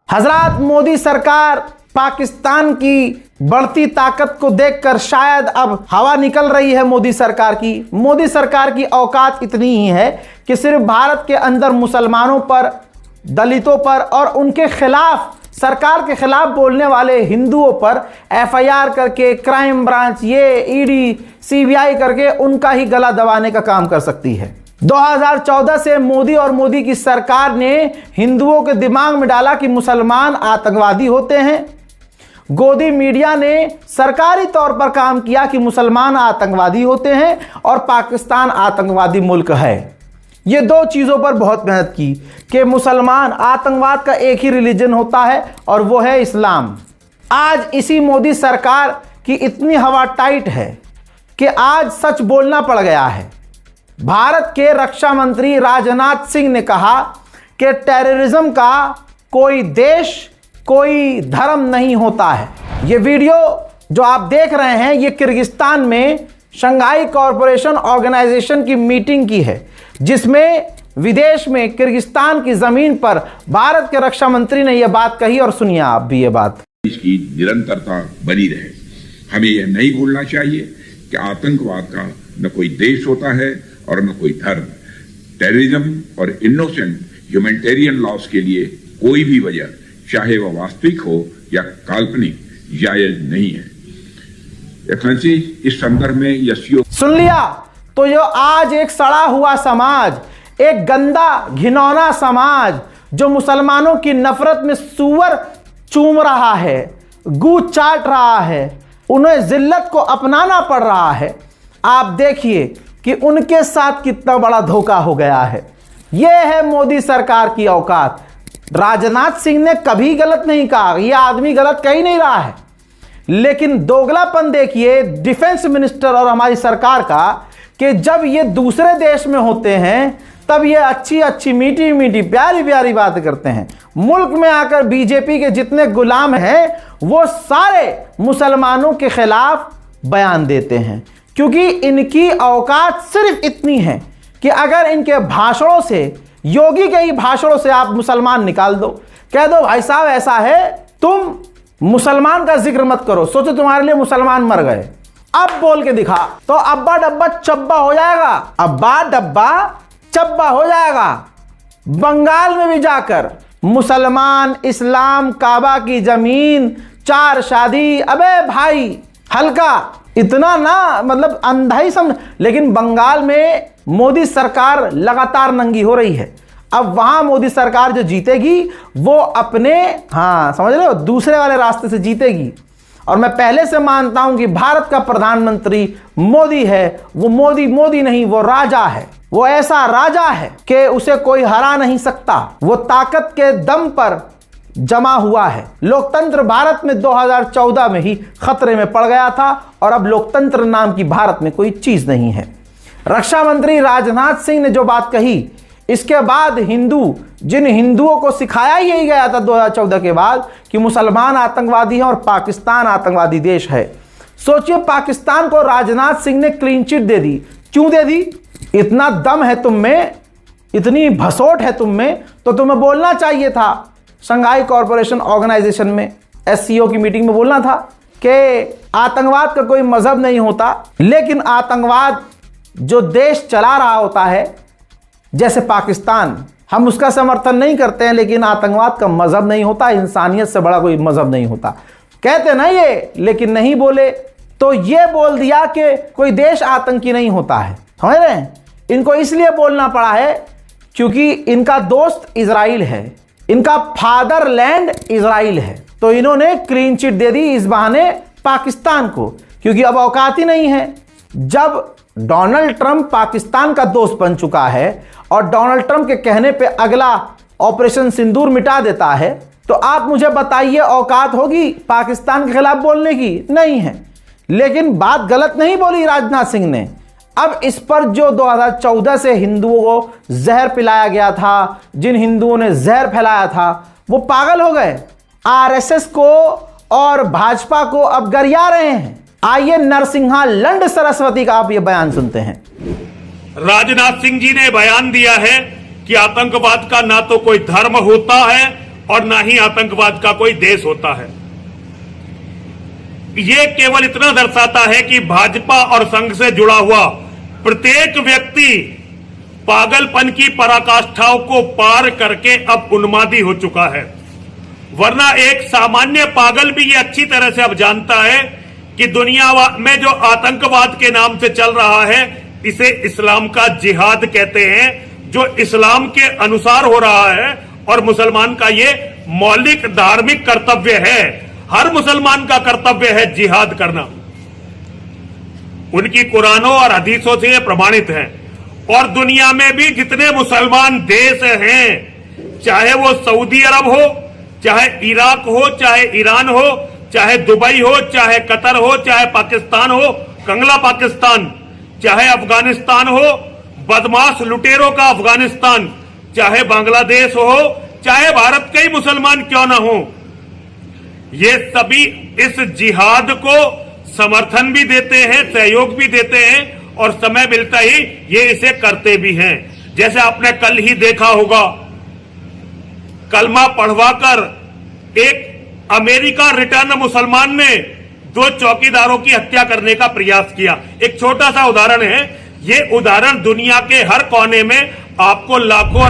हजरात, मोदी सरकार पाकिस्तान की बढ़ती ताकत को देखकर शायद अब हवा निकल रही है मोदी सरकार की। मोदी सरकार की औकात इतनी ही है कि सिर्फ भारत के अंदर मुसलमानों पर, दलितों पर और उनके खिलाफ, सरकार के खिलाफ बोलने वाले हिंदुओं पर एफआईआर करके, क्राइम ब्रांच, ये ईडी, सीबीआई करके उनका ही गला दबाने का काम कर सकती है। 2014 से मोदी और मोदी की सरकार ने हिंदुओं के दिमाग में डाला कि मुसलमान आतंकवादी होते हैं। गोदी मीडिया ने सरकारी तौर पर काम किया कि मुसलमान आतंकवादी होते हैं और पाकिस्तान आतंकवादी मुल्क है। ये दो चीज़ों पर बहुत मेहनत की कि मुसलमान, आतंकवाद का एक ही रिलीजन होता है और वो है इस्लाम। आज इसी मोदी सरकार की इतनी हवा टाइट है कि आज सच बोलना पड़ गया है। भारत के रक्षा मंत्री राजनाथ सिंह ने कहा कि टेररिज्म का कोई देश, कोई धर्म नहीं होता है। ये वीडियो जो आप देख रहे हैं, ये किर्गिस्तान में शंघाई कॉरपोरेशन ऑर्गेनाइजेशन की मीटिंग की है, जिसमें विदेश में किर्गिस्तान की जमीन पर भारत के रक्षा मंत्री ने यह बात कही। और सुनिए आप भी ये बात। इसकी निरंतरता बनी रहे। हमें यह नहीं भूलना चाहिए कि आतंकवाद का न कोई देश होता है और न कोई धर्म। टेररिज्म और इनोसेंट ह्यूमैनिटेरियन लॉस के लिए कोई भी वजह, चाहे वह वास्तविक हो या काल्पनिक, जायज नहीं है। एक्सेलेंसी, इस संदर्भ में यह सुन लिया तो जो आज एक सड़ा हुआ समाज, एक गंदा घिनौना समाज जो मुसलमानों की नफरत में सूअर चूम रहा है, गू चाट रहा है, उन्हें जिल्लत को अपनाना पड़ रहा है। आप देखिए कि उनके साथ कितना बड़ा धोखा हो गया है। यह है मोदी सरकार की औकात। राजनाथ सिंह ने कभी गलत नहीं कहा, यह आदमी गलत कह ही नहीं रहा है, लेकिन दोगलापन देखिए डिफेंस मिनिस्टर और हमारी सरकार का कि जब ये दूसरे देश में होते हैं तब ये अच्छी अच्छी, मीठी मीठी, प्यारी प्यारी बातें करते हैं। मुल्क में आकर बीजेपी के जितने गुलाम हैं वो सारे मुसलमानों के खिलाफ बयान देते हैं, क्योंकि इनकी औकात सिर्फ इतनी है कि अगर इनके भाषणों से, योगी के ही भाषणों से आप मुसलमान निकाल दो, कह दो भाई साहब ऐसा है, तुम मुसलमान का जिक्र मत करो, सोचो तुम्हारे लिए मुसलमान मर गए, अब बोल के दिखा, तो अब्बा डब्बा चब्बा हो जाएगा। अब्बा डब्बा चब्बा हो जाएगा। बंगाल में भी जाकर मुसलमान, इस्लाम, काबा की जमीन, 4 शादी, अबे भाई हल्का, इतना ना मतलब अंधा ही समझ। लेकिन बंगाल में मोदी सरकार लगातार नंगी हो रही है। अब वहां मोदी सरकार जो जीतेगी वो अपने, हाँ समझ रहे हो, दूसरे वाले रास्ते से जीतेगी। और मैं पहले से मानता हूं कि भारत का प्रधानमंत्री मोदी है। वो मोदी मोदी नहीं, वो राजा है। वो ऐसा राजा है कि उसे कोई हरा नहीं सकता। वो ताकत के दम पर जमा हुआ है। लोकतंत्र भारत में 2014 में ही खतरे में पड़ गया था और अब लोकतंत्र नाम की भारत में कोई चीज नहीं है। रक्षा मंत्री राजनाथ सिंह ने जो बात कही, इसके बाद जिन हिंदुओं को सिखाया ही यही गया था 2014 के बाद कि मुसलमान आतंकवादी हैं और पाकिस्तान आतंकवादी देश है। सोचिए, पाकिस्तान को राजनाथ सिंह ने क्लीन चिट दे दी। क्यों दे दी? इतना दम है तुम में, इतनी भसोट है तुम में, तो तुम्हें बोलना चाहिए था शंघाई कॉरपोरेशन ऑर्गेनाइजेशन में, एससीओ की मीटिंग में बोलना था कि आतंकवाद का कोई मजहब नहीं होता, लेकिन आतंकवाद जो देश चला रहा होता है, जैसे पाकिस्तान, हम उसका समर्थन नहीं करते हैं, लेकिन आतंकवाद का मजहब नहीं होता, इंसानियत से बड़ा कोई मजहब नहीं होता, कहते ना ये, लेकिन नहीं बोले। तो ये बोल दिया कि कोई देश आतंकी नहीं होता है। समझ रहे हैं? इनको इसलिए बोलना पड़ा है क्योंकि इनका दोस्त इजराइल है, इनका फादरलैंड इजराइल है। तो इन्होंने क्लीन चिट दे दी इस बहाने पाकिस्तान को, क्योंकि अब औकात ही नहीं है। जब डोनाल्ड ट्रंप पाकिस्तान का दोस्त बन चुका है और डोनाल्ड ट्रंप के कहने पे अगला ऑपरेशन सिंदूर मिटा देता है, तो आप मुझे बताइए औकात होगी पाकिस्तान के खिलाफ बोलने की? नहीं है। लेकिन बात गलत नहीं बोली राजनाथ सिंह ने। अब इस पर जो 2014 से हिंदुओं को जहर पिलाया गया था, जिन हिंदुओं ने जहर फैलाया था, वो पागल हो गए। आरएसएस को और भाजपा को अब गरिया रहे हैं। आइए नरसिंहा लंड सरस्वती का आप ये बयान सुनते हैं। राजनाथ सिंह जी ने बयान दिया है कि आतंकवाद का ना तो कोई धर्म होता है और ना ही आतंकवाद का कोई देश होता है। ये केवल इतना दर्शाता है कि भाजपा और संघ से जुड़ा हुआ प्रत्येक व्यक्ति पागलपन की पराकाष्ठाओं को पार करके अब उन्मादी हो चुका है। वरना एक सामान्य पागल भी ये अच्छी तरह से अब जानता है कि दुनिया में जो आतंकवाद के नाम से चल रहा है, इसे इस्लाम का जिहाद कहते हैं, जो इस्लाम के अनुसार हो रहा है और मुसलमान का ये मौलिक धार्मिक कर्तव्य है। हर मुसलमान का कर्तव्य है जिहाद करना। उनकी कुरानों और हदीसों से ये प्रमाणित है। और दुनिया में भी जितने मुसलमान देश हैं, चाहे वो सऊदी अरब हो, चाहे इराक हो, चाहे ईरान हो, चाहे दुबई हो, चाहे कतर हो, चाहे पाकिस्तान हो, कंगला पाकिस्तान, चाहे अफगानिस्तान हो, बदमाश लुटेरों का अफगानिस्तान, चाहे बांग्लादेश हो, चाहे भारत के ही मुसलमान क्यों ना हो, ये सभी इस जिहाद को समर्थन भी देते हैं, सहयोग भी देते हैं और समय मिलता ही ये इसे करते भी हैं। जैसे आपने कल ही देखा होगा, कलमा पढ़वाकर एक अमेरिका रिटर्न मुसलमान ने 2 चौकीदारों की हत्या करने का प्रयास किया। एक छोटा सा उदाहरण है, ये उदाहरण दुनिया के हर कोने में आपको लाखों